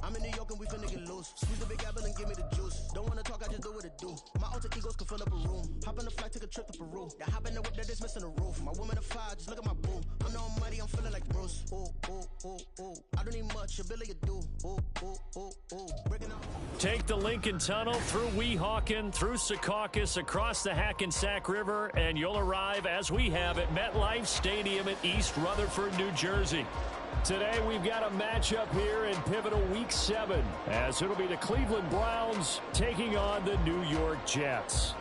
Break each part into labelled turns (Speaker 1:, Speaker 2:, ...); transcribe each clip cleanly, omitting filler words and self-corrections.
Speaker 1: I'm in New York and we finna get loose. Squeeze the big apple and give me the juice. Don't wanna talk, I just do what it do. My alter egos can fill up a room. Hop on the flight, take a trip to Peru. Yeah, hop in the whip that is missing the roof. My woman a fire, just look at my boo. I'm the almighty, I'm feeling like Bruce. Ooh, ooh, ooh, ooh. I don't need much, a Billy a do. Ooh, ooh, ooh, ooh. Breaking out.
Speaker 2: Take the Lincoln Tunnel through Weehawken, through Secaucus, across the Hackensack River, and you'll arrive, as we have, at MetLife Stadium in East Rutherford, New Jersey. Today we've got a matchup here in pivotal Week 7, as it'll be the Cleveland Browns taking on the New York Jets.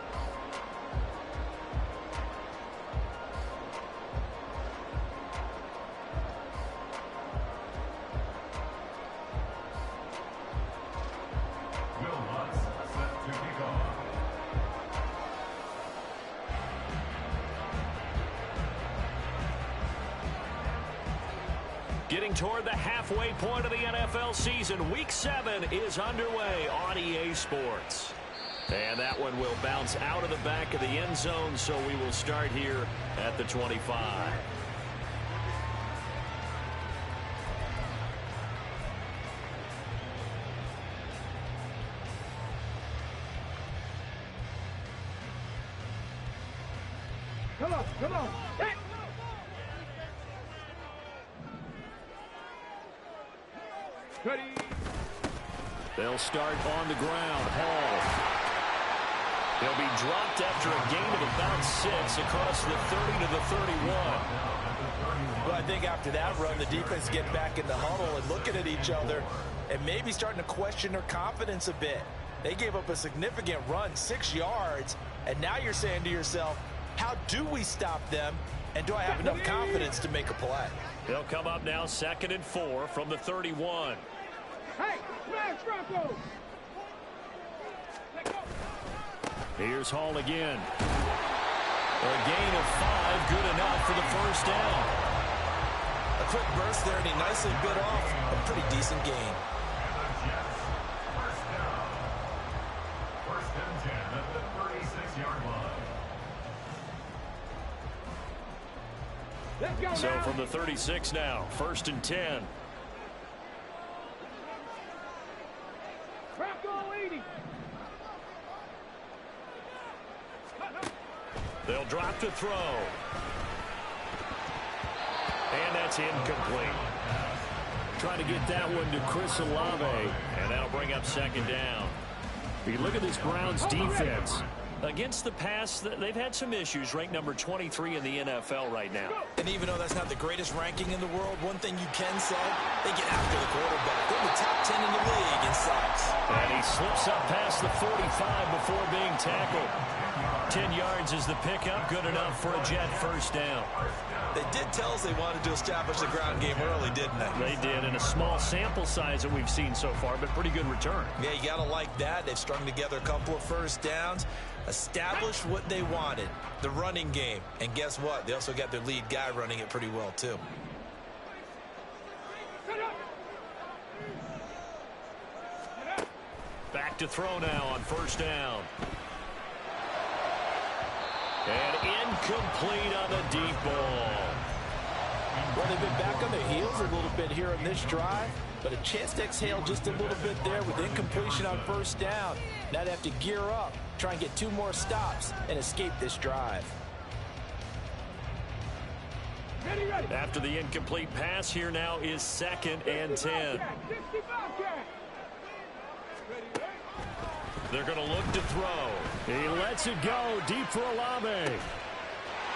Speaker 2: Getting toward the halfway point of the NFL season, Week 7 is underway on EA Sports. And that one will bounce out of the back of the end zone, so we will start here at the 25.
Speaker 3: Come on, come on. Hey. Ready.
Speaker 2: They'll start on the ground. Hall. He'll be dropped after a gain of about 6 across the 30 to the 31.
Speaker 4: Well, I think after that run, the defense get back in the huddle and looking at each other and maybe starting to question their confidence a bit. They gave up a significant run, 6 yards, and now you're saying to yourself, how do we stop them, and do I have enough confidence to make a play?
Speaker 2: They'll come up now 2nd and 4 from the 31.
Speaker 3: Hey, smash Rocco!
Speaker 2: Here's Hall again. A gain of 5, good enough for the first down.
Speaker 4: A quick burst there, and he nicely bit off a pretty decent gain.
Speaker 5: First and 10 at the 36-yard line.
Speaker 3: Let's go
Speaker 2: So
Speaker 3: now.
Speaker 2: from the 36 now, 1st and 10.
Speaker 3: Rocco 80.
Speaker 2: They'll drop to throw. And that's incomplete. Trying to get that one to Chris Olave, and that'll bring up 2nd down. If you look at this Browns defense, against the pass, they've had some issues, ranked number 23 in the NFL right now.
Speaker 4: And even though that's not the greatest ranking in the world, one thing you can say, they get after the quarterback. They're the top 10 in the league in sacks.
Speaker 2: And he slips up past the 45 before being tackled. 10 yards is the pickup, good enough for a Jet first down.
Speaker 4: They did tell us they wanted to establish the ground game early, didn't they?
Speaker 2: They did, in a small sample size that we've seen so far, but pretty good return.
Speaker 4: Yeah, you got to like that. They've strung together a couple of first downs, established what they wanted, the running game. And guess what? They also got their lead guy running it pretty well, too.
Speaker 2: Back to throw now on 1st down. And incomplete on the deep ball.
Speaker 4: Well, they've been back on their heels a little bit here on this drive, but a chance to exhale just a little bit there with incompletion on 1st down. Now they have to gear up, try and get 2 more stops, and escape this drive.
Speaker 3: Ready, ready.
Speaker 2: After the incomplete pass, here now is 2nd and 10. They're going to look to throw. He lets it go deep for Olave.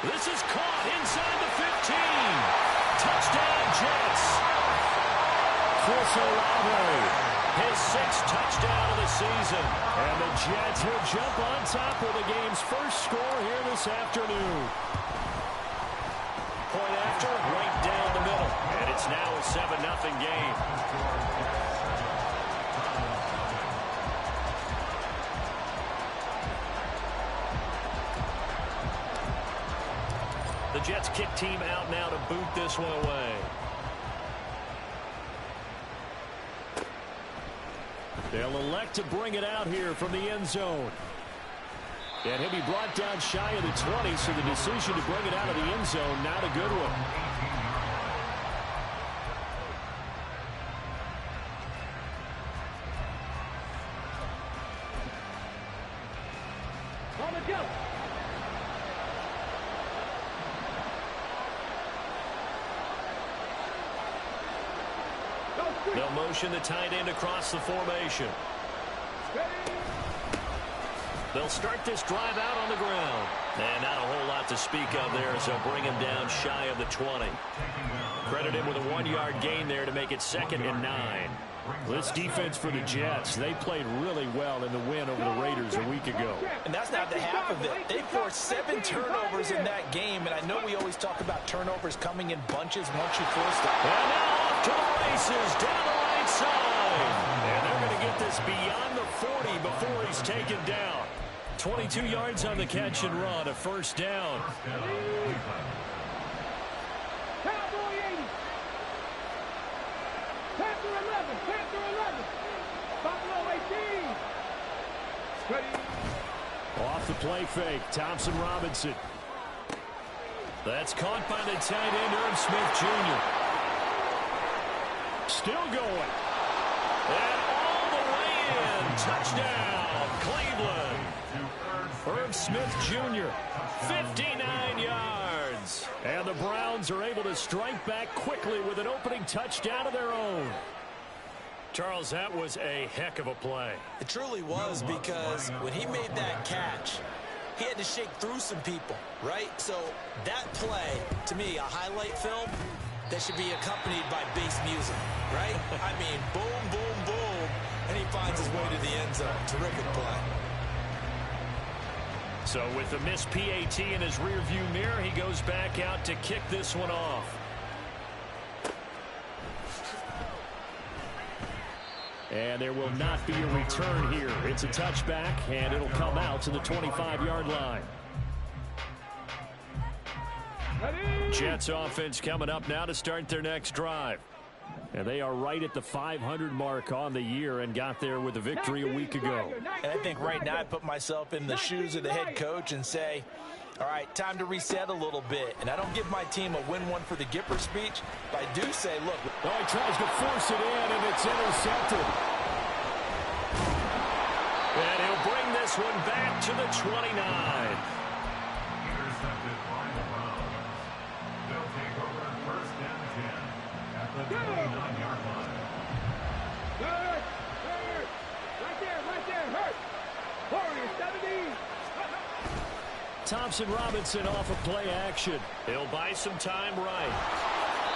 Speaker 2: This is caught inside the 15. Touchdown, Jets. Chris Olave, his 6th touchdown of the season. And the Jets will jump on top of the game's first score here this afternoon. Point after, right down the middle. And it's now a 7-0 game. The Jets kick team out now to boot this one away. They'll elect to bring it out here from the end zone. And he'll be brought down shy of the 20, so the decision to bring it out of the end zone, not a good one.
Speaker 3: Go.
Speaker 2: They'll motion the tight end across the formation. They'll start this drive out on the ground. And not a whole lot to speak of there, so bring him down shy of the 20. Credit him with a 1-yard gain there to make it 2nd and 9. This defense for the Jets, they played really well in the win over the Raiders a week ago.
Speaker 4: And that's not the half of it. They forced 7 turnovers in that game, and I know we always talk about turnovers coming in bunches once you force them.
Speaker 2: And now off to the races, down the right side. And they're going to get this beyond the 40 before he's taken down. 22 yards on the catch and run, a first down.
Speaker 3: Cowboy 80. Panther 11. Panther 11. Buffalo 18. Ready.
Speaker 2: Off the play fake, Thompson Robinson. That's caught by the tight end, Irv Smith Jr. Still going. And all the way in. Touchdown, Cleveland. Irv Smith Jr., 59 yards. And the Browns are able to strike back quickly with an opening touchdown of their own. Charles, that was a heck of a play.
Speaker 4: It truly was, because when he made that catch, he had to shake through some people, right? So that play, to me, a highlight film that should be accompanied by bass music, right? I mean, boom, boom, boom, and he finds his way to the end zone. Terrific play.
Speaker 2: So with the missed PAT in his rearview mirror, he goes back out to kick this one off. And there will not be a return here. It's a touchback, and it'll come out to the 25-yard line. Jets offense coming up now to start their next drive. And they are right at the 500 mark on the year and got there with a victory a week ago.
Speaker 4: And I think right now I put myself in the shoes of the head coach and say, all right, time to reset a little bit. And I don't give my team a win one for the Gipper speech, but I do say, look.
Speaker 2: Oh, he tries to force it in, and it's intercepted. And he'll bring this one back to the 29.
Speaker 5: Intercepted by the Browns. They'll take over 1st and 10 at the 29-yard line.
Speaker 3: Hurt. Hurt. Right there. Right there. Hurt. Warrior 70.
Speaker 2: Thompson Robinson off of play action. He'll buy some time right.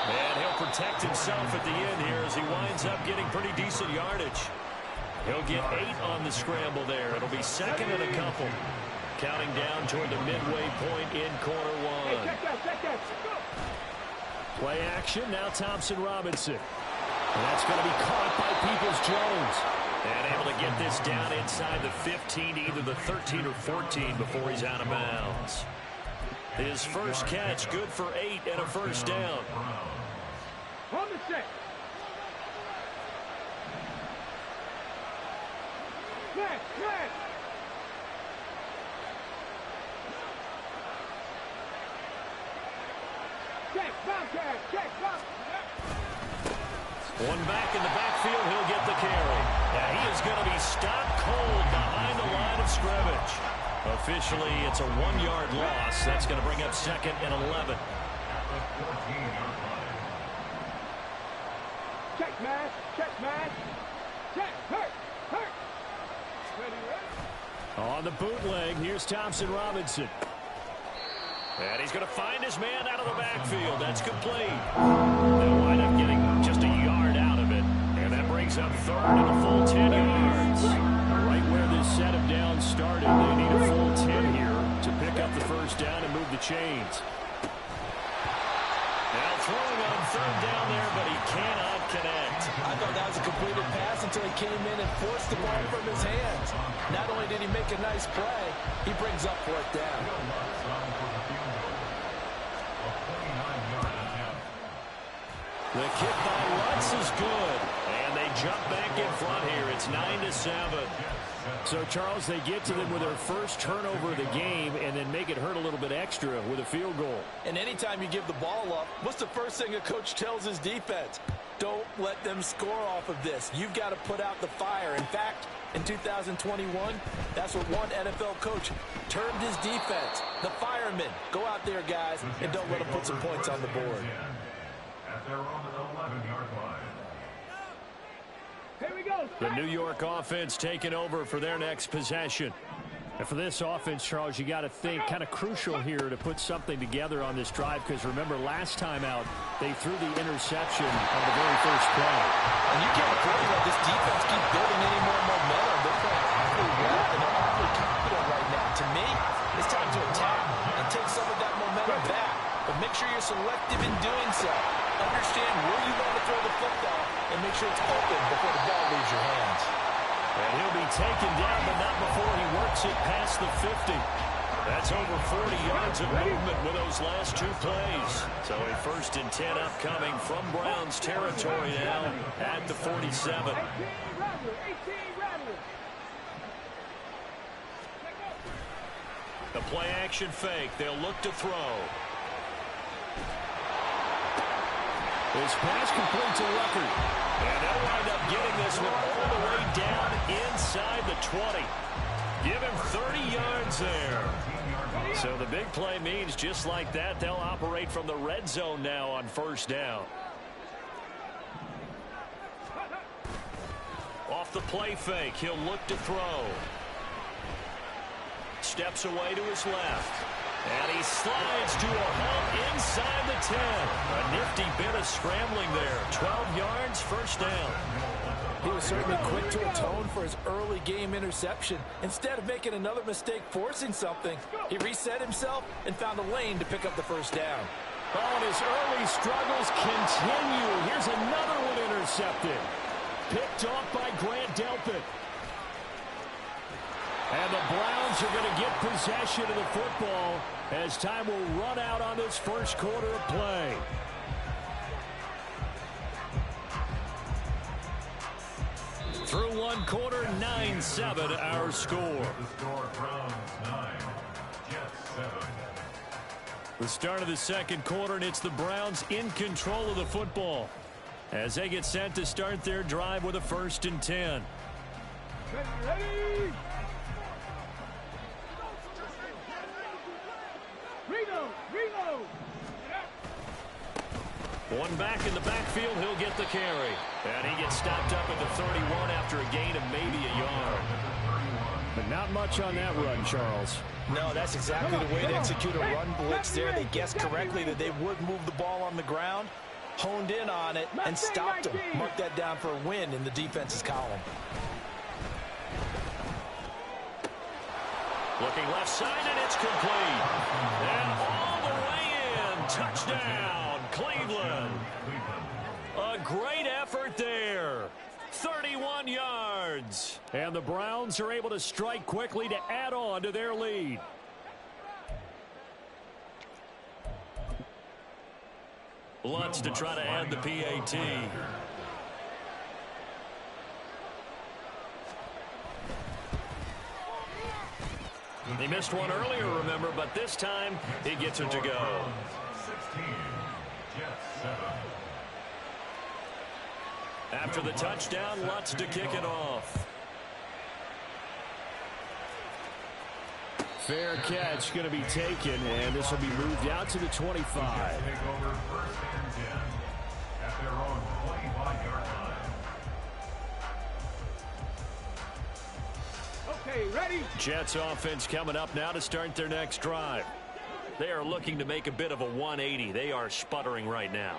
Speaker 2: And he'll protect himself at the end here as he winds up getting pretty decent yardage. He'll get 8 on the scramble there. It'll be 2nd and a couple. Counting down toward the midway point in quarter one.
Speaker 3: Hey, check that. Go.
Speaker 2: Play action, now Thompson Robinson. And that's going to be caught by Peoples-Jones. And able to get this down inside the 15, either the 13 or 14 before he's out of bounds. His first catch, good for 8 and a first down.
Speaker 3: On the set. Smash. Check, Bobcat. Check, Bobcat.
Speaker 2: One back in the backfield, he'll get the carry. Yeah, he is going to be stopped cold behind the line of scrimmage. Officially, it's a 1-yard loss. That's going to bring up 2nd and 11.
Speaker 3: Check, Mash. Check, Mash. Check. Hurt. Ready.
Speaker 2: On the bootleg, here's Thompson Robinson. And he's going to find his man out of the backfield. That's complete. They'll wind up getting just a yard out of it. And that brings up 3rd and a full 10 yards. Right where this set of downs started, they need a full 10 here to pick up the first down and move the chains. Now throwing on 3rd down there, but he cannot connect.
Speaker 4: I thought that was a completed pass until he came in and forced the ball from his hands. Not only did he make a nice play, he brings up 4th down.
Speaker 2: The kick by Lutz is good. And they jump back in front here. It's 9-7. So, Charles, they get to them with their first turnover of the game and then make it hurt a little bit extra with a field goal.
Speaker 4: And anytime you give the ball up, what's the first thing a coach tells his defense? Don't let them score off of this. You've got to put out the fire. In fact, in 2021, that's what one NFL coach termed his defense. The firemen. Go out there, guys, and don't let them put some points on the board.
Speaker 5: At their own 11-yard line.
Speaker 3: Here we go.
Speaker 2: The New York offense taking over for their next possession. And for this offense, Charles, you got to think kind of crucial here to put something together on this drive, because remember, last time out, they threw the interception on the very first play.
Speaker 4: And you can't afford to let this defense keep building any more momentum. They're playing awfully well, and they're awfully confident right now. To me, it's time to attack and take some of that momentum back. But make sure you're selective in doing so. Understand where you want to throw the football and make sure it's open before the ball leaves your hands.
Speaker 2: And he'll be taken down, but not before he works it past the 50. That's over 40 yards of movement with those last two plays. So a 1st and 10 upcoming from Browns territory now at the 47.
Speaker 3: 18 Rattlers.
Speaker 2: The play action fake. They'll look to throw. This pass complete to Rucker. And they'll wind up getting this one all the way down inside the 20. Give him 30 yards there. So the big play means just like that, they'll operate from the red zone now on 1st down. Off the play fake, he'll look to throw. Steps away to his left. And he slides to a hump inside the 10. A nifty bit of scrambling there. 12 yards, 1st down.
Speaker 4: He was certainly quick to atone for his early game interception. Instead of making another mistake forcing something, he reset himself and found a lane to pick up the 1st down.
Speaker 2: Oh, and his early struggles continue. Here's another one intercepted. Picked off by Grant Delpit. And the Browns are going to get possession of the football as time will run out on this 1st quarter of play. Through 1 quarter, 9-7 our score.
Speaker 5: The score, Browns 9, Jets 7.
Speaker 2: The start of the 2nd quarter, and it's the Browns in control of the football as they get set to start their drive with a 1st and 10.
Speaker 3: Ready? Reload.
Speaker 2: One back in the backfield, he'll get the carry. And he gets stopped up at the 31 after a gain of maybe a yard. But not much on that run, Charles.
Speaker 4: No, that's exactly the way to execute a run blitz there. They guessed correctly that they would move the ball on the ground, honed in on it, and stopped him. Mark that down for a win in the defense's column.
Speaker 2: Looking left side, and it's complete. And all the way in. Touchdown, Cleveland. A great effort there. 31 yards. And the Browns are able to strike quickly to add on to their lead. Lutz to try to add the PAT. He missed one earlier, remember, but this time he gets it to go.
Speaker 5: 16, Jets 7.
Speaker 2: After the touchdown, Lutz to kick it off. Fair catch going to be taken, and this will be moved out to the 25.
Speaker 5: Take over 1st and 10 at their own 25-yard line.
Speaker 3: Okay, ready?
Speaker 2: Jets offense coming up now to start their next drive. They are looking to make a bit of a 180. They are sputtering right now.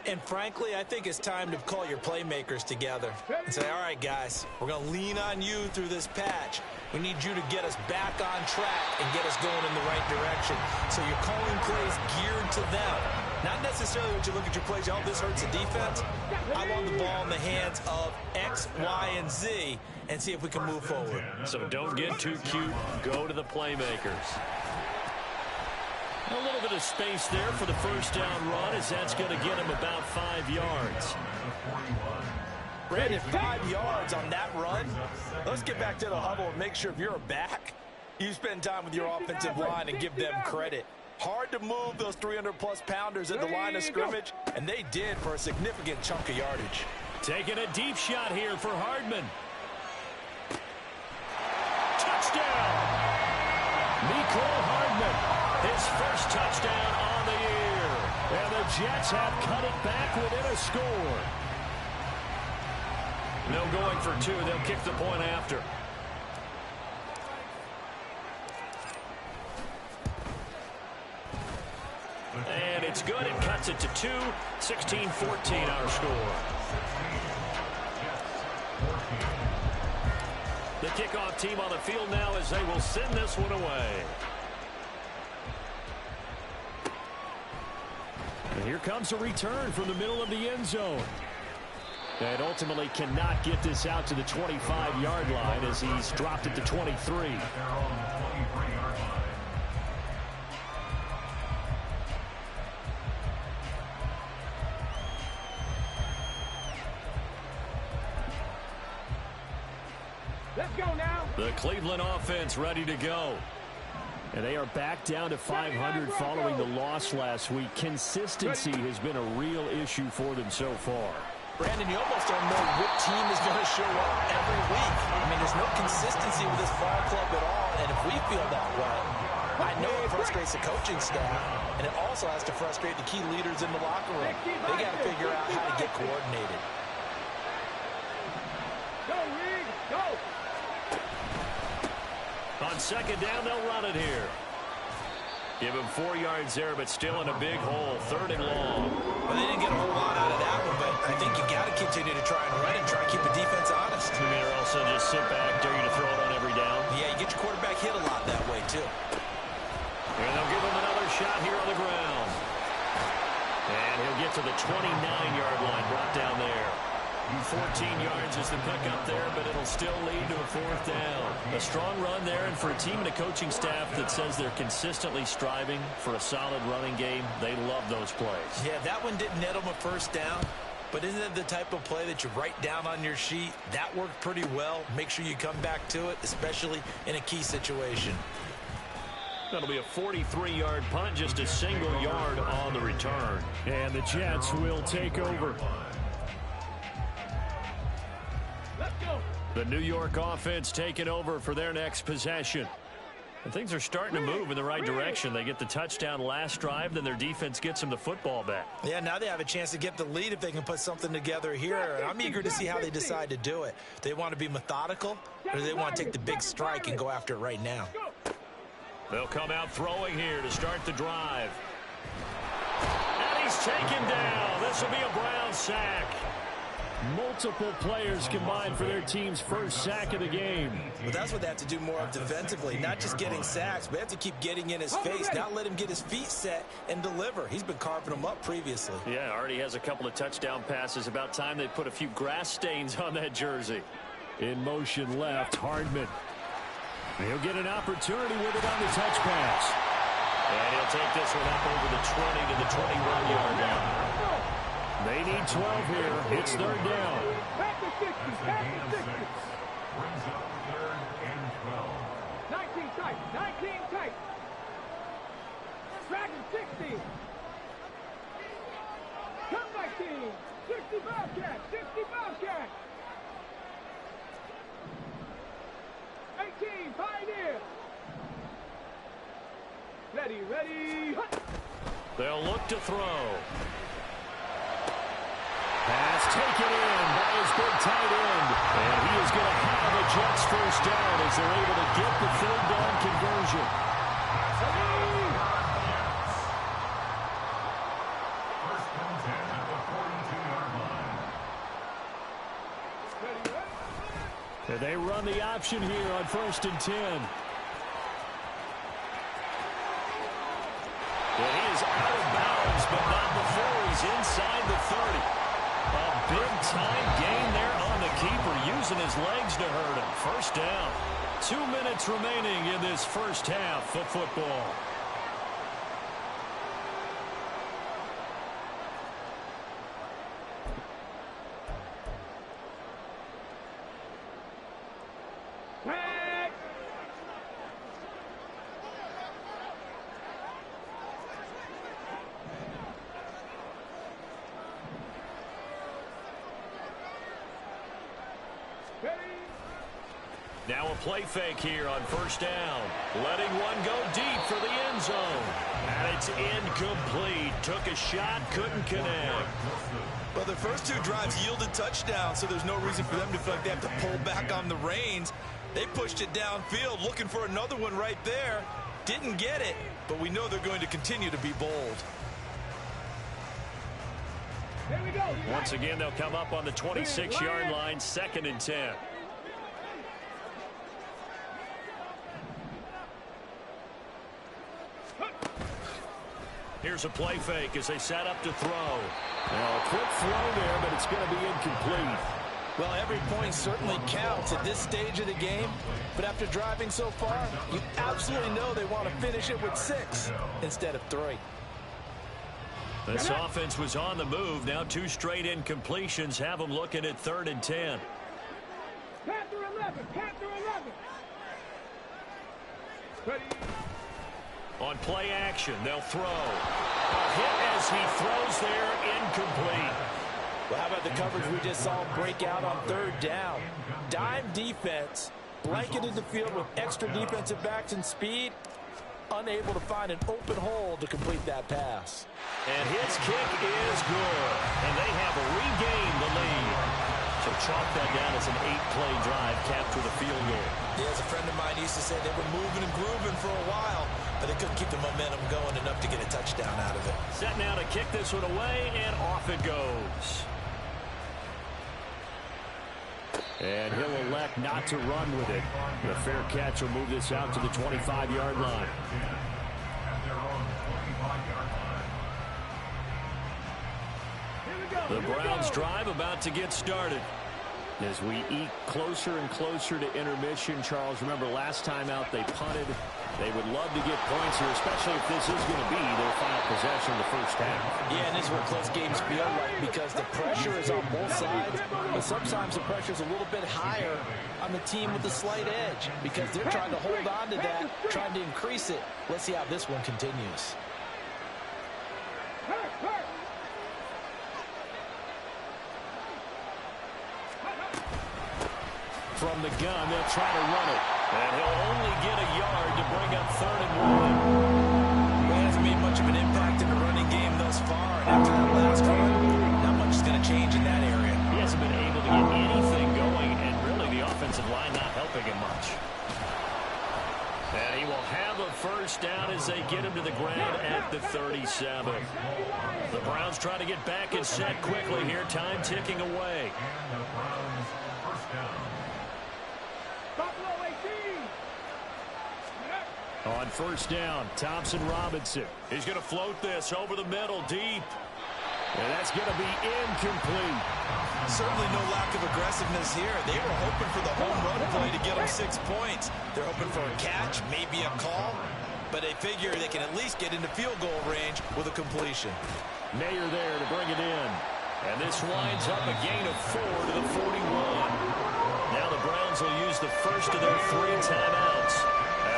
Speaker 4: And frankly, I think it's time to call your playmakers together and say, all right, guys, we're going to lean on you through this patch. We need you to get us back on track and get us going in the right direction. So you're calling plays geared to them. Not necessarily when you look at your plays, oh, this hurts the defense. I want the ball in the hands of X, Y, and Z and see if we can move forward.
Speaker 2: So don't get too cute. Go to the playmakers. A little bit of space there for the 1st down run, as that's going to get him about 5 yards.
Speaker 4: Brandon, 5 yards on that run. Let's get back to the huddle and make sure if you're a back, you spend time with your offensive line and give them credit. Hard to move those 300-plus pounders at the line of scrimmage. And they did for a significant chunk of yardage.
Speaker 2: Taking a deep shot here for Hardman. Touchdown! Mecole Hardman, his first touchdown on the year. And the Jets have cut it back within a score. No going for two. They'll kick the point after. And it's good. It cuts it to 2. 16-14 our score. The kickoff team on the field now as they will send this one away. And here comes a return from the middle of the end zone. And ultimately cannot get this out to the 25-yard line as he's dropped it to 23.
Speaker 3: Let's go now.
Speaker 2: The Cleveland offense ready to go. And they are back down to 500 following the loss last week. Consistency has been a real issue for them so far.
Speaker 4: Brandon, you almost don't know what team is going to show up every week. I mean, there's no consistency with this ball club at all, and if we feel that way, I know it frustrates the coaching staff, and it also has to frustrate the key leaders in the locker room. They got to figure out how to get coordinated.
Speaker 3: Go, Reed, go.
Speaker 2: On second down, they'll run it here. Give him 4 yards there, but still in a big hole. 3rd and long.
Speaker 4: Well, they didn't get a whole lot out of that one, but I think you got to continue to try and run and try and keep the defense honest.
Speaker 2: I mean, or also just sit back, dare you to throw it on every down.
Speaker 4: Yeah, you get your quarterback hit a lot that way, too.
Speaker 2: And they'll give him another shot here on the ground. And he'll get to the 29-yard line, brought down there. 14 yards is the pickup there, but it'll still lead to a 4th down. A strong run there, and for a team and a coaching staff that says they're consistently striving for a solid running game, they love those plays.
Speaker 4: Yeah, that one didn't net them a 1st down, but isn't it the type of play that you write down on your sheet? That worked pretty well. Make sure you come back to it, especially in a key situation.
Speaker 2: That'll be a 43-yard punt, just a single yard on the return. And the Jets will take over. The New York offense taking over for their next possession. And things are starting to move in the right direction. They get the touchdown last drive, then their defense gets them the football back.
Speaker 4: Yeah, now they have a chance to get the lead if they can put something together here. I'm eager to see how they decide to do it. They want to be methodical, or do they want to take the big strike and go after it right now?
Speaker 2: They'll come out throwing here to start the drive. And he's taken down. This will be a Brown sack. Multiple players combined for their team's first sack of the game.
Speaker 4: But that's what they have to do more of defensively, not just getting sacks, but they have to keep getting in his face, not let him get his feet set and deliver. He's been carving them up previously.
Speaker 2: Yeah, already has a couple of touchdown passes. About time they put a few grass stains on that jersey. In motion left, Hardman. He'll get an opportunity with it on the touch pass. And he'll take this one up over the 20 to the 21-yard line. They need 12 here. It's 3rd down.
Speaker 3: Back to 60. Back to 60.
Speaker 5: Brings up 3rd and 12.
Speaker 3: 19 tight. 19 tight. Dragon 60. Come back team. 60 Bobcat. 60 Bobcat. 18 Pioneer. Ready.
Speaker 2: They'll look to throw. Pass taken in by his big tight end. And he is going to have the Jets first down as they're able to get the 3rd down conversion.
Speaker 5: First and 10 at the 42-yard line.
Speaker 2: And they run the option here on 1st and 10. And he is out of bounds, but not before he's inside the 30. A big-time gain there on the keeper, using his legs to hurt him. First down. 2 minutes remaining in this first half of football. Now a play fake here on first down. Letting one go deep for the end zone. And it's incomplete. Took a shot, couldn't connect.
Speaker 4: Well, the first two drives yielded touchdowns, so there's no reason for them to feel like they have to pull back on the reins. They pushed it downfield, looking for another one right there. Didn't get it, but we know they're going to continue to be bold.
Speaker 3: Here we go.
Speaker 2: Once again, they'll come up on the 26-yard line, 2nd and 10. Here's a play fake as they set up to throw. Now a quick throw there, but it's going to be incomplete.
Speaker 4: Well, every point certainly counts at this stage of the game, but after driving so far, you absolutely know they want to finish it with 6 instead of 3.
Speaker 2: This offense was on the move. Now 2 straight incompletions have them looking at 3rd and 10.
Speaker 3: Panther 11. Panther 11. Ready.
Speaker 2: On play action, they'll throw. A hit as he throws there, incomplete.
Speaker 4: Well, how about the coverage we just saw break out on 3rd down? Dime defense, blanketed the field with extra defensive backs and speed, unable to find an open hole to complete that pass.
Speaker 2: And his kick is good, and they have regained the lead. So chalk that down as an 8-play drive capped with a field goal.
Speaker 4: Yeah, as a friend of mine used to say, they were moving and grooving for a while, but they couldn't keep the momentum going enough to get a touchdown out of it.
Speaker 2: Set now to kick this one away, and off it goes. And he'll elect not to run with it. The fair catch will move this out to the 25-yard line. The Browns drive about to get started. As we eke closer and closer to intermission, Charles, remember last time out they punted. They would love to get points here, especially if this is going to be their final possession of the first half.
Speaker 4: Yeah, and this is what close games feel like because the pressure is on both sides, but sometimes the pressure is a little bit higher on the team with the slight edge because they're trying to hold on to that, trying to increase it. Let's see how this one continues.
Speaker 2: From the gun, they'll try to run it. And he'll only get a yard to bring up 3rd and 1.
Speaker 4: Well, hasn't made much of an impact in the running game thus far. And after that last run, not much is going to change in that area.
Speaker 2: He hasn't been able to get anything going, and really the offensive line not helping him much. And he will have a first down as they get him to the ground at the 37. The Browns try to get back and set quickly here. Time ticking away.
Speaker 5: And the Browns first down.
Speaker 2: On first down, Thompson Robinson. He's going to float this over the middle deep. And that's going to be incomplete.
Speaker 4: Certainly no lack of aggressiveness here. They were hoping for the home run play to get them 6 points. They're hoping for a catch, maybe a call, but they figure they can at least get into field goal range with a completion.
Speaker 2: Mayer there to bring it in. And this winds up a gain of 4 to the 41. Now the Browns will use the first of their 3 timeouts,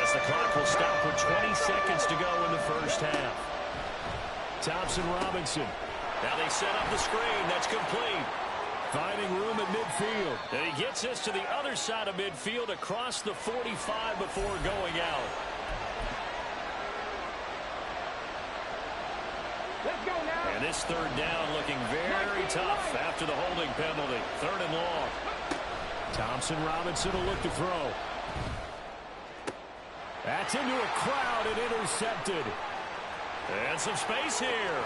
Speaker 2: as the clock will stop with 20 seconds to go in the first half. Thompson Robinson. Now they set up the screen. That's complete. Finding room at midfield. And he gets this to the other side of midfield across the 45 before going out.
Speaker 3: Let's go now.
Speaker 2: And this 3rd down looking very tough after the holding penalty. 3rd and long. Thompson Robinson will look to throw. That's into a crowd and intercepted. And some space here.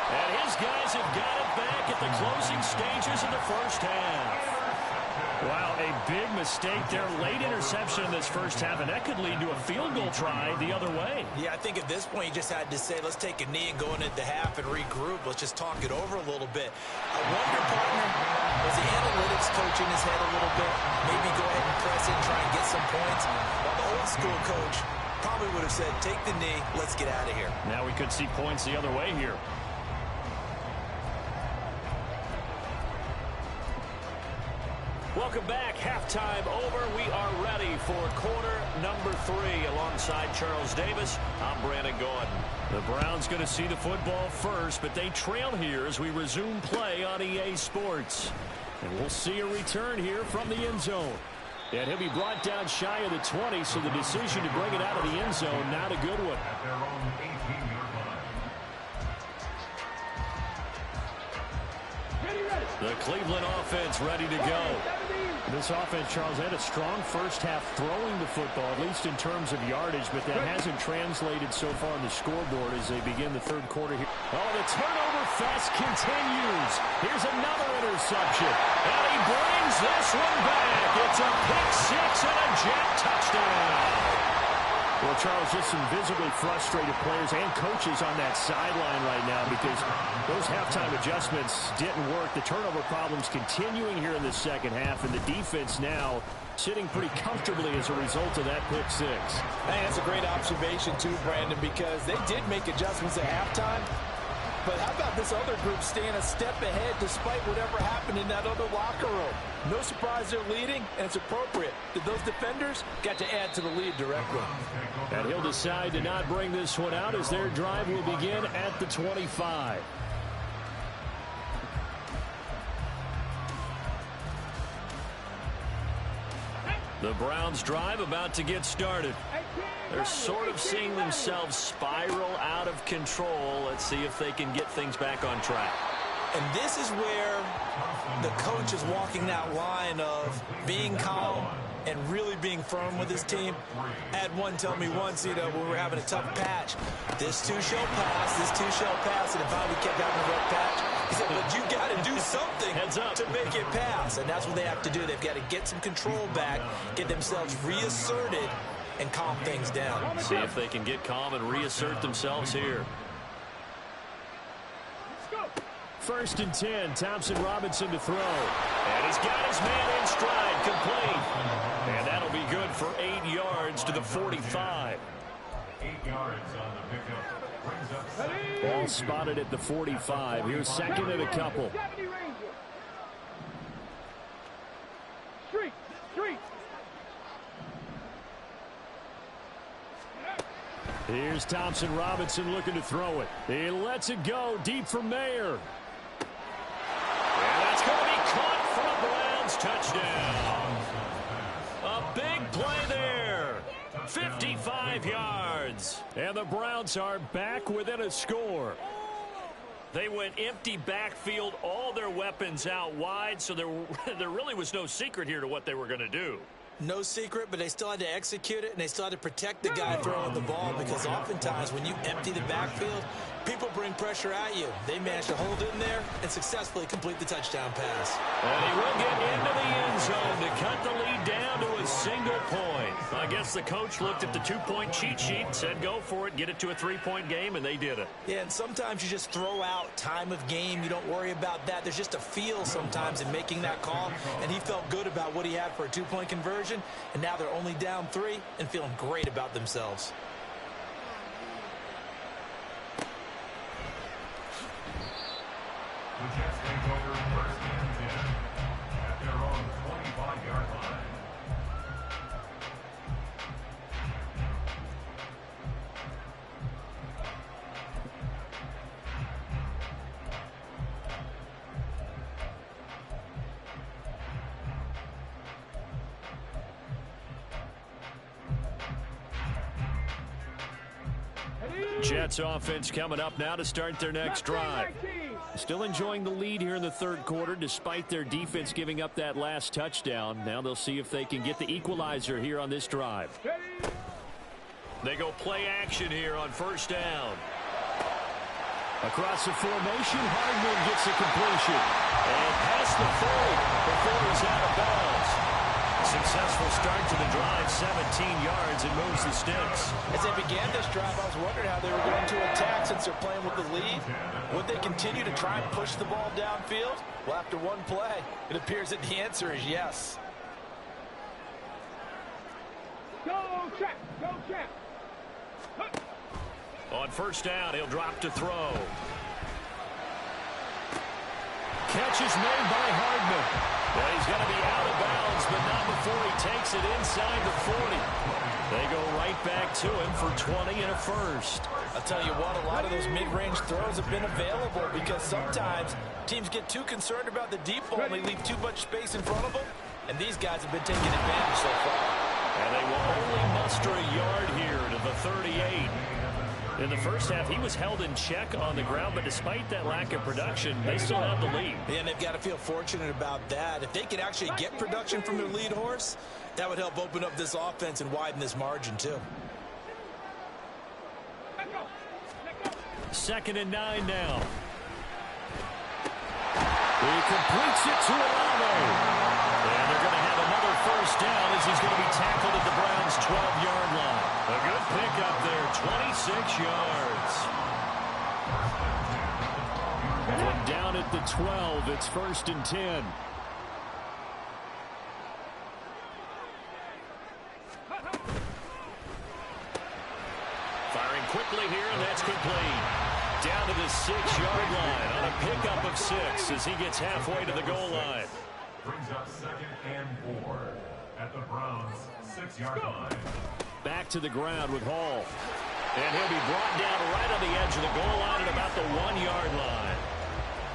Speaker 2: And his guys have got it back at the closing stages of the first half. Wow, a big mistake there. Late interception in this first half, and that could lead to a field goal try the other way.
Speaker 4: Yeah, I think at this point you just had to say, let's take a knee and go into the half and regroup. Let's just talk it over a little bit. I wonder, partner, was the analytics coach in his head a little bit? Maybe go ahead and press it and try and get some points. While the old school coach probably would have said, take the knee, let's get out of here.
Speaker 2: Now we could see points the other way here. Welcome back. Halftime over. We are ready for quarter number 3 alongside Charles Davis. I'm Brandon Gordon. The Browns going to see the football first, but they trail here as we resume play on EA Sports. And we'll see a return here from the end zone. And he'll be brought down shy of the 20, so the decision to bring it out of the end zone, not a good one.
Speaker 5: At their own 18-yard line.
Speaker 2: The Cleveland offense ready to go. This offense, Charles, had a strong first half throwing the football, at least in terms of yardage, but that hasn't translated so far on the scoreboard as they begin the third quarter here. Oh, the turnover fest continues. Here's another interception, and he brings this one back. It's a pick six and a Jet touchdown. Well, Charles, just some visibly frustrated players and coaches on that sideline right now because those halftime adjustments didn't work. The turnover problems continuing here in the second half, and the defense now sitting pretty comfortably as a result of that pick six.
Speaker 4: Hey, that's a great observation, too, Brandon, because they did make adjustments at halftime. But how about this other group staying a step ahead despite whatever happened in that other locker room? No surprise they're leading, and it's appropriate that those defenders got to add to the lead directly.
Speaker 2: And he'll decide to not bring this one out as their drive will begin at the 25. The Browns' drive about to get started. They're sort of seeing themselves spiral out of control. Let's see if they can get things back on track.
Speaker 4: And this is where the coach is walking that line of being calm and really being firm with his team. I had one tell me once, when we were having a tough patch, this too shall pass, this too shall pass, and if we kept having a rough patch, he said, but you got to do something to make it pass, and that's what they have to do. They've got to get some control back, get themselves reasserted, and calm things down.
Speaker 2: See if they can get calm and reassert themselves here. First and 10, Thompson Robinson to throw. And he's got his man in stride, complete. And that'll be good for 8 yards to the 45.
Speaker 5: 8 yards on the pickup. Brings up 7.
Speaker 2: Ball spotted at the 45. Here's second and a couple.
Speaker 3: Street.
Speaker 2: Here's Thompson Robinson looking to throw it. He lets it go deep for Mayer. And that's going to be caught for a Browns touchdown. A big play there. 55 yards. And the Browns are back within a score. They went empty backfield, all their weapons out wide, so there really was no secret here to what they were going to do.
Speaker 4: No secret, but they still had to execute it, and they still had to protect the guy throwing the ball because oftentimes when you empty the backfield, people bring pressure at you. They managed to hold in there and successfully complete the touchdown pass.
Speaker 2: And he will get into the end zone to cut the lead down to a single point. I guess the coach looked at the 2-point cheat sheet and said, go for it, get it to a 3-point game, and they did it.
Speaker 4: Yeah, and sometimes you just throw out time of game. You don't worry about that. There's just a feel sometimes in making that call, and he felt good about what he had for a 2-point conversion. And now they're only down 3 and feeling great about themselves.
Speaker 5: The Jets take over first and 10 at their own 25-yard line.
Speaker 2: Jets offense coming up now to start their next drive. Still enjoying the lead here in the third quarter despite their defense giving up that last touchdown. Now they'll see if they can get the equalizer here on this drive. They go play action here on first down. Across the formation, Hardman gets a completion. And past the 40 before he's out of bounds. Successful start to the drive, 17 yards, and moves the sticks.
Speaker 4: As they began this drive, I was wondering how they were going to attack since they're playing with the lead. Would they continue to try and push the ball downfield? Well, after one play, it appears that the answer is yes.
Speaker 3: Go, check.
Speaker 2: On first down, he'll drop to throw. Catch is made by Hardman. Well, he's going to be out of bounds, but not before he takes it inside the 40. They go right back to him for 20 and a first.
Speaker 4: I'll tell you what, a lot of those mid-range throws have been available because sometimes teams get too concerned about the deep ball and they leave too much space in front of them. and these guys have been taking advantage so far.
Speaker 2: And they will only muster a yard here to the 38. In the first half, he was held in check on the ground, but despite that lack of production, they still have the lead.
Speaker 4: And they've got to feel fortunate about that. If they could actually get production from their lead horse, that would help open up this offense and widen this margin, too.
Speaker 2: 2nd and 9 now. He completes it to Olave. And they're going to have another first down as he's going to be tackled at the Browns' 12-yard line. A good pickup there, 26 yards. From down at the 12, it's 1st and 10. Firing quickly here, and that's complete. Down to the 6-yard line on a pickup of 6 as he gets halfway to the goal line.
Speaker 5: Brings up 2nd and 4 at the Browns' 6-yard line.
Speaker 2: Back to the ground with Hall. And he'll be brought down right on the edge of the goal line at about the 1-yard line.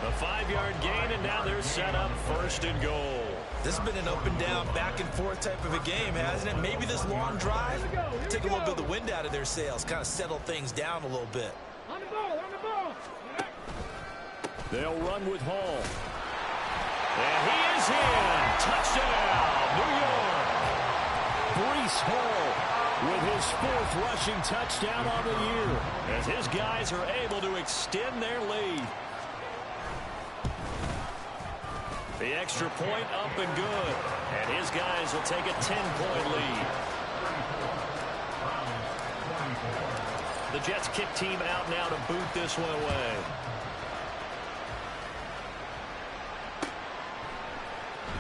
Speaker 2: A 5-yard gain, and now they're set up 1st and goal.
Speaker 4: This has been an up and down, back and forth type of a game, hasn't it? Maybe this long drive take a little bit of the wind out of their sails, kind of settle things down a little bit.
Speaker 3: On the ball, on the ball.
Speaker 2: They'll run with Hall. And he is in. Touchdown, New York. Breece Hall with his 4th rushing touchdown on the year as his guys are able to extend their lead. The extra point up and good. And his guys will take a 10-point lead. The Jets kick team out now to boot this one away.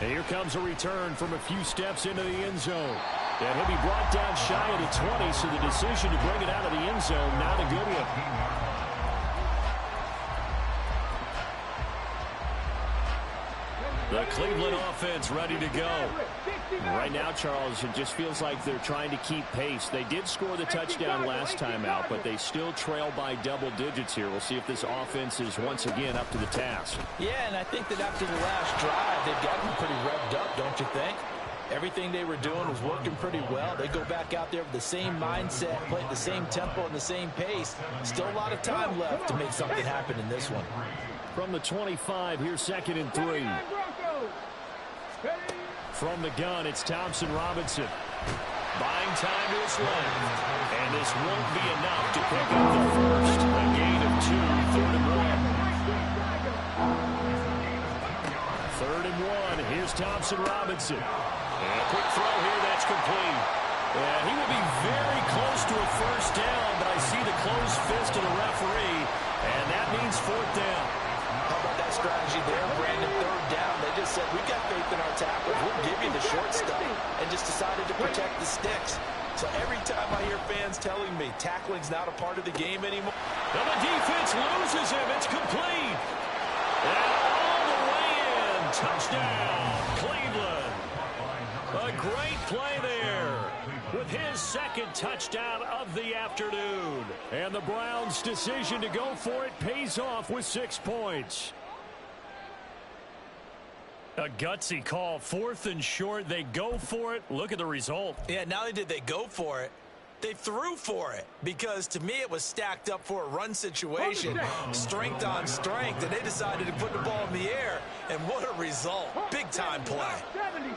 Speaker 2: And here comes a return from a few steps into the end zone. And he'll be brought down shy of the 20, so the decision to bring it out of the end zone, not a good one. The Cleveland offense ready to go. Right now, Charles, it just feels like they're trying to keep pace. They did score the touchdown last time out, but they still trail by double digits here. We'll see if this offense is once again up to the task.
Speaker 4: Yeah, and I think that after the last drive, they've gotten pretty revved up, don't you think? Everything they were doing was working pretty well. They go back out there with the same mindset, play at the same tempo and the same pace. Still a lot of time left to make something happen in this one.
Speaker 2: From the 25, here's 2nd and 3. From the gun, it's Thompson Robinson. Buying time to his left. And this won't be enough to pick up the first. A gain of 2, 3rd and 1. 3rd and 1, here's Thompson Robinson. And a quick throw here, that's complete. And he will be very close to a first down, but I see the closed fist of the referee, and that means 4th down.
Speaker 4: How about that strategy there, Brandon? 3rd down. They just said, we got faith in our tacklers. We'll give you the short stuff, and just decided to protect the sticks. So every time I hear fans telling me tackling's not a part of the game anymore.
Speaker 2: And the defense loses him. It's complete. And all the way in. Touchdown, Cleveland. A great play there with his 2nd touchdown of the afternoon. And the Browns' decision to go for it pays off with 6 points. A gutsy call, 4th and short. They go for it. Look at the result.
Speaker 4: Yeah, not only did they go for it, they threw for it, because to me it was stacked up for a run situation, strength on strength, and they decided to put the ball in the air, and what a result. Big time play.
Speaker 3: 70.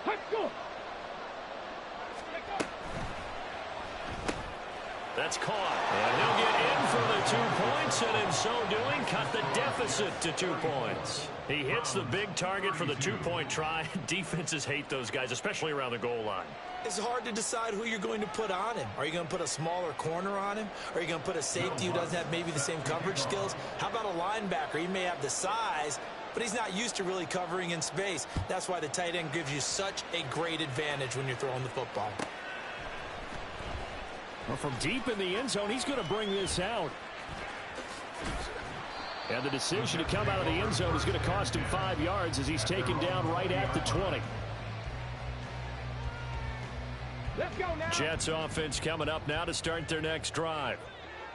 Speaker 3: Let's go.
Speaker 2: That's caught. And he'll get in for the 2 points, and in so doing, cut the deficit to 2 points. He hits the big target for the 2-point try. Defenses hate those guys, especially around the goal line.
Speaker 4: It's hard to decide who you're going to put on him. Are you going to put a smaller corner on him? Are you going to put a safety who doesn't have maybe the same coverage skills? How about a linebacker? He may have the size, but he's not used to really covering in space. That's why the tight end gives you such a great advantage when you're throwing the football.
Speaker 2: Well, from deep in the end zone, he's going to bring this out. And the decision to come out of the end zone is going to cost him 5 yards as he's taken down right at the 20.
Speaker 3: Let's go now.
Speaker 2: Jets offense coming up now to start their next drive.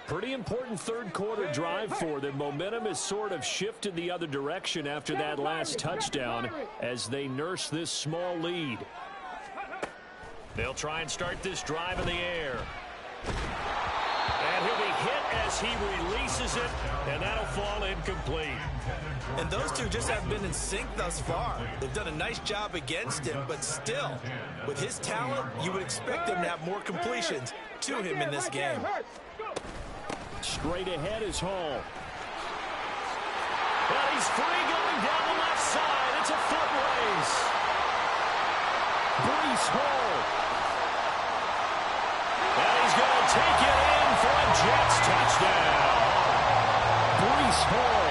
Speaker 2: Pretty important third quarter drive for them. Momentum has sort of shifted the other direction after that last touchdown as they nurse this small lead. They'll try and start this drive in the air. And he'll be hit as he releases it, and that'll fall incomplete.
Speaker 4: And those two just have been in sync thus far. They've done a nice job against him, but still, with his talent, you would expect him to have more completions to him in this game.
Speaker 2: Straight ahead is Hall. And he's free going down the left side. It's a foot race. Breece Hall. And he's going to take it in for a Jets touchdown. Breece Hall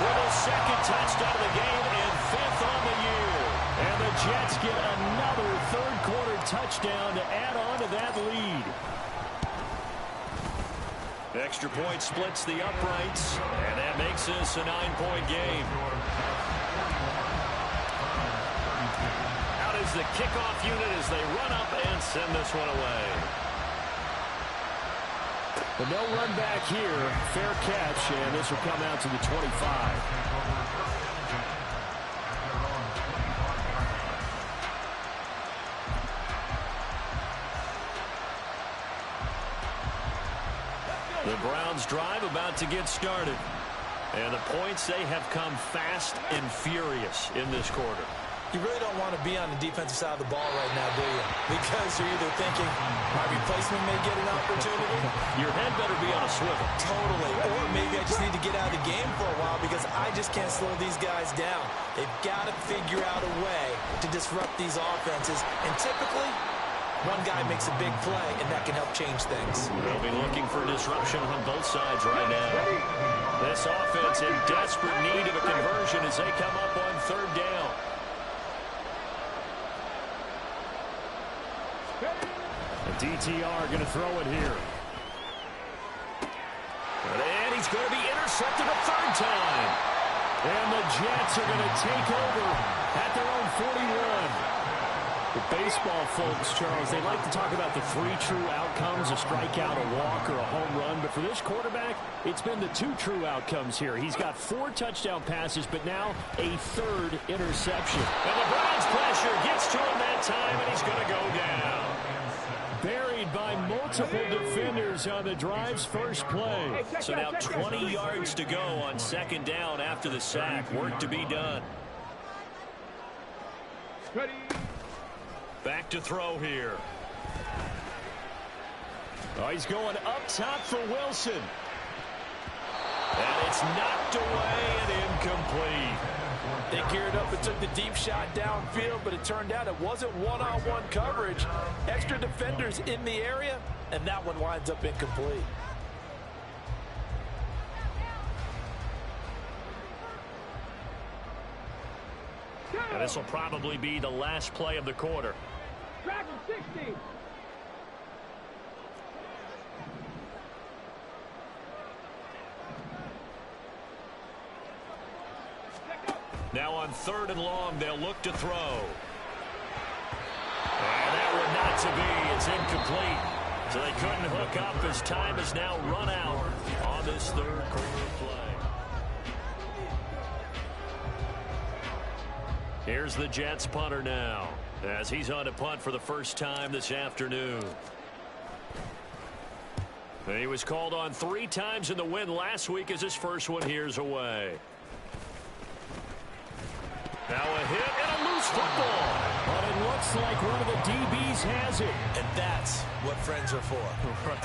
Speaker 2: with his second touchdown of the game and fifth on the year. And the Jets get another third quarter touchdown to add on to that lead. Extra point splits the uprights, and that makes this a 9-point game. Out is the kickoff unit as they run up and send this one away. But no run back here. Fair catch, and this will come out to the 25. The Browns drive about to get started. And the points, they have come fast and furious in this quarter.
Speaker 4: You really don't want to be on the defensive side of the ball right now, do you? Because you're either thinking, my replacement may get an opportunity.
Speaker 2: Your head better be on a swivel.
Speaker 4: Totally. Or maybe I just need to get out of the game for a while because I just can't slow these guys down. They've got to figure out a way to disrupt these offenses. And typically, one guy makes a big play, and that can help change things.
Speaker 2: They'll be looking for disruption on both sides right now. This offense in desperate need of a conversion as they come up on third down. The DTR going to throw it here. And he's going to be intercepted a third time. And the Jets are going to take over at their own 41. The baseball folks, Charles, they like to talk about the three true outcomes, a strikeout, a walk, or a home run. But for this quarterback, it's been the two true outcomes here. He's got 4 touchdown passes, but now a third interception. And the Browns pressure gets to him that time, and he's going to go down. Buried by multiple defenders on the drive's first play. So now 20 yards to go on second down after the sack. Work to be done. Back to throw here. Oh, he's going up top for Wilson. And it's knocked away and incomplete.
Speaker 4: They geared up and took the deep shot downfield, but it turned out it wasn't one-on-one coverage. Extra defenders in the area, and that one winds up incomplete.
Speaker 2: And this will probably be the last play of the quarter.
Speaker 3: Dragon 60.
Speaker 2: Now on third and long, they'll look to throw. And that one not to be. It's incomplete. So they couldn't hook up as time is now run out on this third quarter play. Here's the Jets punter now as he's on to punt for the first time this afternoon. And he was called on 3 times in the win last week as his first one here's away. Now a hit and a loose football. But it looks like one of the DBs has it.
Speaker 4: And that's what friends are for.
Speaker 2: Right.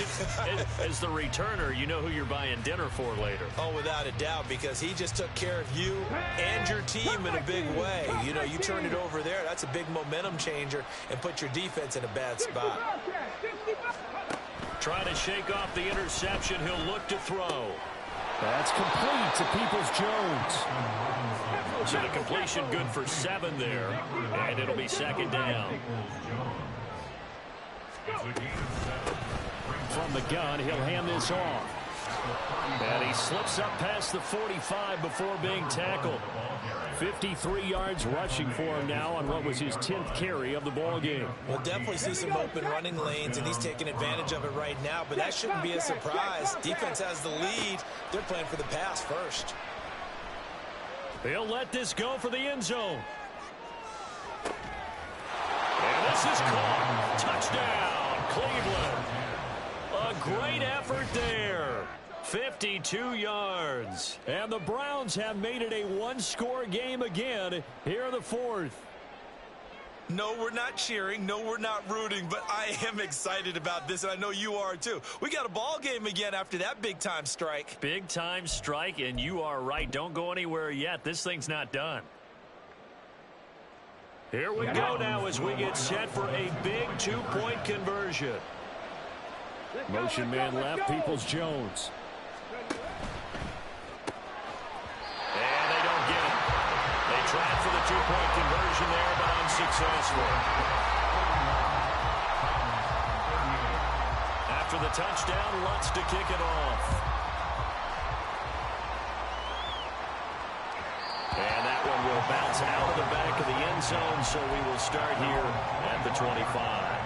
Speaker 2: As the returner, you know who you're buying dinner for later.
Speaker 4: Oh, without a doubt, because he just took care of you and your team in a big way. You know, you turn it over there, that's a big momentum changer and put your defense in a bad spot.
Speaker 2: Trying to shake off the interception, he'll look to throw.
Speaker 6: That's complete to Peoples-Jones.
Speaker 2: So the completion good for 7 there, and it'll be second down.
Speaker 6: From the gun, he'll hand this off.
Speaker 2: And he slips up past the 45 before being tackled. 53 yards rushing for him now on what was his 10th carry of the ball game.
Speaker 4: We'll definitely see some open running lanes, and he's taking advantage of it right now, but that shouldn't be a surprise. Defense has the lead. They're playing for the pass first.
Speaker 2: He'll let this go for the end zone. And this is caught. Touchdown, Cleveland. A great effort there. 52 yards. And the Browns have made it a one-score game again here in the fourth.
Speaker 4: No, we're not cheering. No, we're not rooting, but I am excited about this, and I know you are too. We got a ball game again after that big-time strike.
Speaker 2: Big-time strike, and you are right. Don't go anywhere yet. This thing's not done. Here we go now as we get set for a big two-point conversion. Motion man left, Peoples-Jones. And they don't get it. They tried for the two-point conversion there, but unsuccessful. After the touchdown, Lutz to kick it off. And that one will bounce out of the back of the end zone, so we will start here at the 25.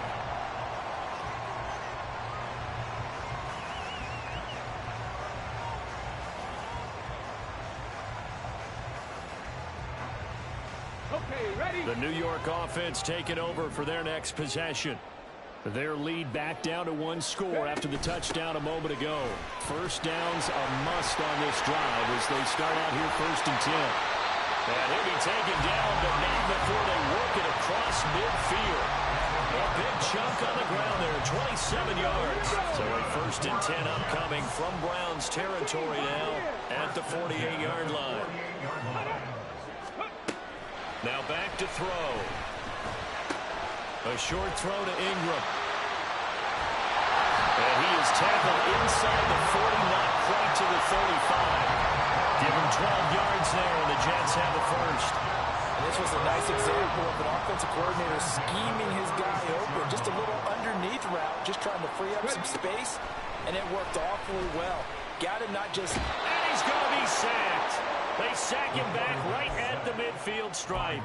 Speaker 2: The New York offense taking over for their next possession. Their lead back down to one score after the touchdown a moment ago. First down's a must on this drive as they start out here 1st and 10. And he'll be taken down, but not before they work it across midfield. A big chunk on the ground there, 27 yards. So a 1st and 10 upcoming from Browns territory now at the 48-yard line. Now back to throw. A short throw to Ingram. And he is tackled inside the 40, not quite to the 35. Give him 12 yards there, and the Jets have the first.
Speaker 4: And this was a nice example of an offensive coordinator scheming his guy open. Just a little underneath route, just trying to free up some space, and it worked awfully well. Got him not just...
Speaker 2: And he's going to be sacked. They sack him back right at the midfield stripe.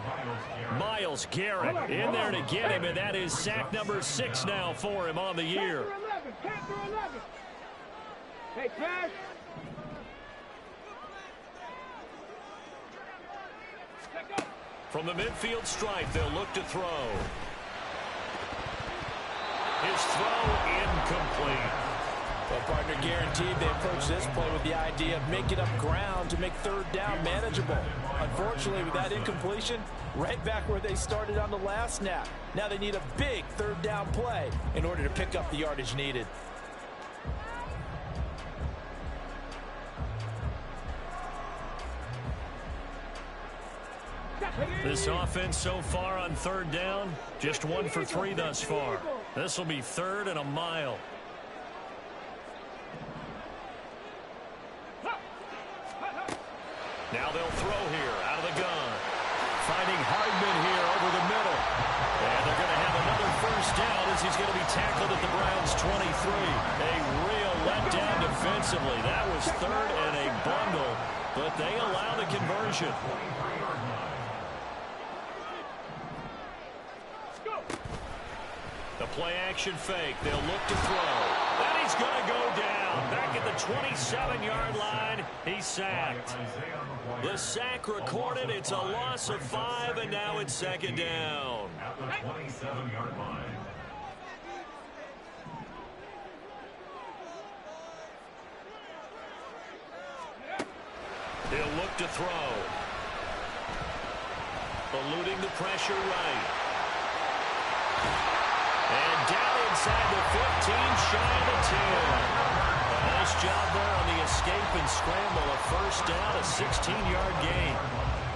Speaker 2: Myles Garrett in there to get him, and that is sack number 6 now for him on the year.
Speaker 3: Hey, Cash.
Speaker 2: From the midfield stripe, they'll look to throw. His throw incomplete.
Speaker 4: Well, partner, guaranteed they approach this play with the idea of making up ground to make 3rd down manageable. Unfortunately, with that incompletion, right back where they started on the last snap. Now they need a big 3rd down play in order to pick up the yardage needed.
Speaker 2: This offense so far on 3rd down, just 1 for 3 thus far. This will be 3rd and a mile. Now they'll throw here out of the gun. Finding Hardman here over the middle. And they're going to have another 1st down as he's going to be tackled at the Browns' 23. A real letdown defensively. That was 3rd and a bundle, but they allow the conversion. The play action fake. They'll look to throw. And he's going to go down. Back at the 27-yard line. He's sacked. The sack recorded. It's a loss of 5, and now it's 2nd down.
Speaker 5: At the 27-yard line.
Speaker 2: He'll look to throw. Eluding the pressure right. And down inside the 15, shy of the 10. A nice job there on the escape and scramble. A 1st down, a 16-yard gain.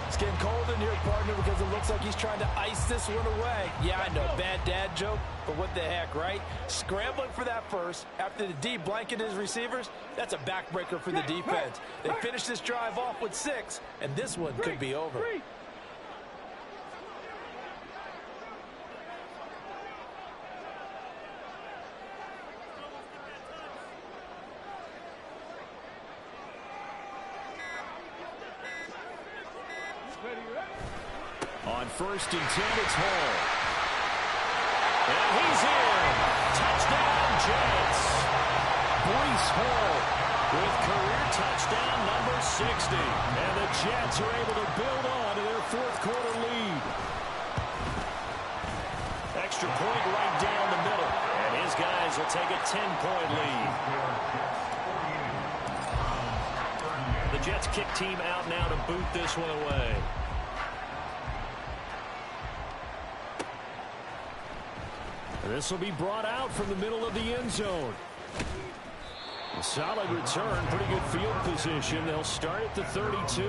Speaker 4: It's getting cold in here, partner, because it looks like he's trying to ice this one away. Yeah, I know, bad dad joke, but what the heck, right? Scrambling for that first after the D blanket his receivers, that's a backbreaker for the defense. They finish this drive off with 6, and this one could be over.
Speaker 2: On 1st and 10, it's Hall. And he's in. Touchdown, Jets. Breece Hall with career touchdown number 60. And the Jets are able to build on to their fourth-quarter lead. Extra point right down the middle. And his guys will take a 10-point lead. The Jets kick team out now to boot this one away. This will be brought out from the middle of the end zone. A solid return, pretty good field position. They'll start at the 32.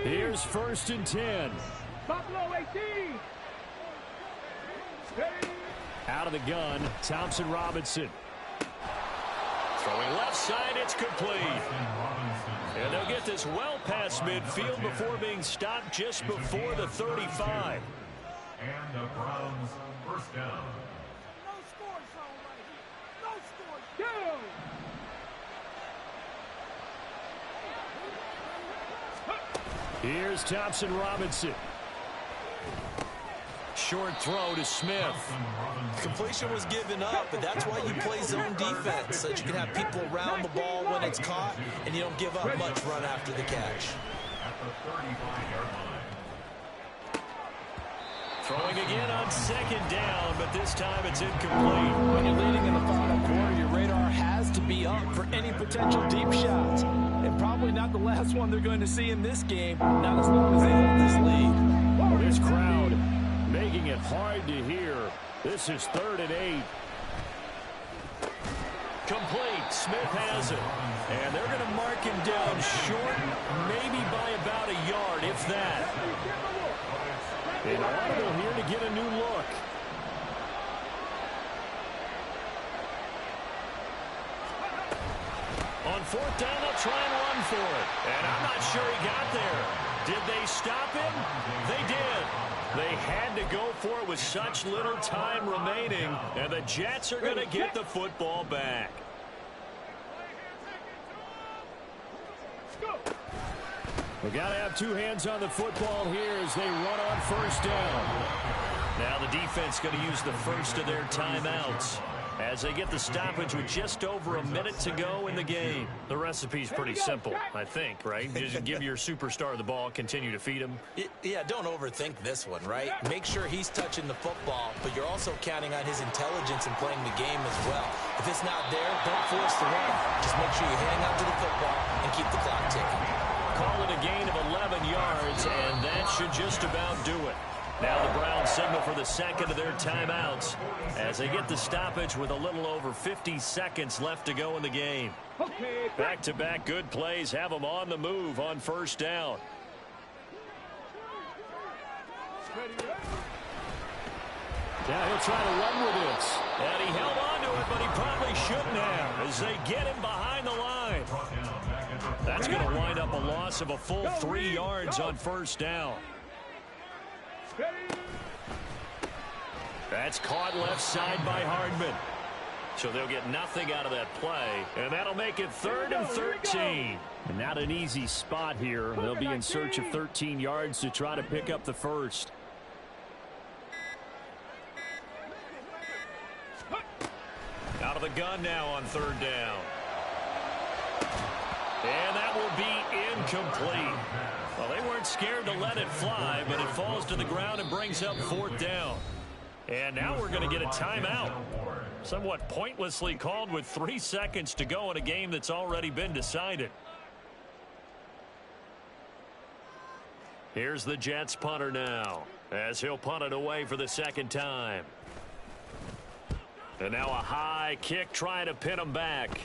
Speaker 2: Here's 1st and 10.
Speaker 3: Buffalo 18.
Speaker 2: Out of the gun, Thompson Robinson. Throwing left side, it's complete. And they'll get this well past midfield before being stopped just before the 35.
Speaker 5: And the Browns first down.
Speaker 3: No score zone right here. No score. Go!
Speaker 2: Here's Thompson Robinson. Short throw to Smith.
Speaker 4: Completion was given up, but that's why you play zone defense, so that you can have people around the ball when it's caught, and you don't give up much run after the catch.
Speaker 5: At the 35-yard line.
Speaker 2: Throwing again on 2nd down, but this time it's incomplete.
Speaker 4: When you're leading in the final quarter, your radar has to be up for any potential deep shots. And probably not the last one they're going to see in this game, not as long as they hold this lead.
Speaker 2: This crowd making it hard to hear. This is 3rd and 8. Complete. Smith has it. And they're going to mark him down short, maybe by about a yard, if that. An audible here to get a new look. On 4th down, they'll try and run for it. And I'm not sure he got there. Did they stop him? They did. They had to go for it with such little time remaining, and the Jets are going to get the football back. We've got to have two hands on the football here as they run on 1st down. Now the defense going to use the first of their timeouts as they get the stoppage with just over a minute to go in the game. The recipe's pretty simple, I think, right? Just give your superstar the ball, continue to feed him.
Speaker 4: Yeah, don't overthink this one, right? Make sure he's touching the football, but you're also counting on his intelligence in playing the game as well. If it's not there, don't force the run. Just make sure you hang on to the football and keep the clock ticking.
Speaker 2: Call it a gain of 11 yards, and that should just about do it. Now the Browns signal for the second of their timeouts as they get the stoppage with a little over 50 seconds left to go in the game. Back-to-back good plays have them on the move on 1st down. Now he'll try to run with this. And he held on to it, but he probably shouldn't have as they get him behind the line. That's going to wind up a loss of a full 3 yards on 1st down. That's caught left side by Hardman. So they'll get nothing out of that play, and that'll make it 3rd and 13. And not an easy spot here. They'll be in search of 13 yards to try to pick up the first. Out of the gun now on 3rd down. And that will be incomplete. Well, they weren't scared to let it fly, but it falls to the ground and brings up 4th down. And now we're going to get a timeout. Somewhat pointlessly called with 3 seconds to go in a game that's already been decided. Here's the Jets punter now as he'll punt it away for the 2nd time. And now a high kick trying to pin him back.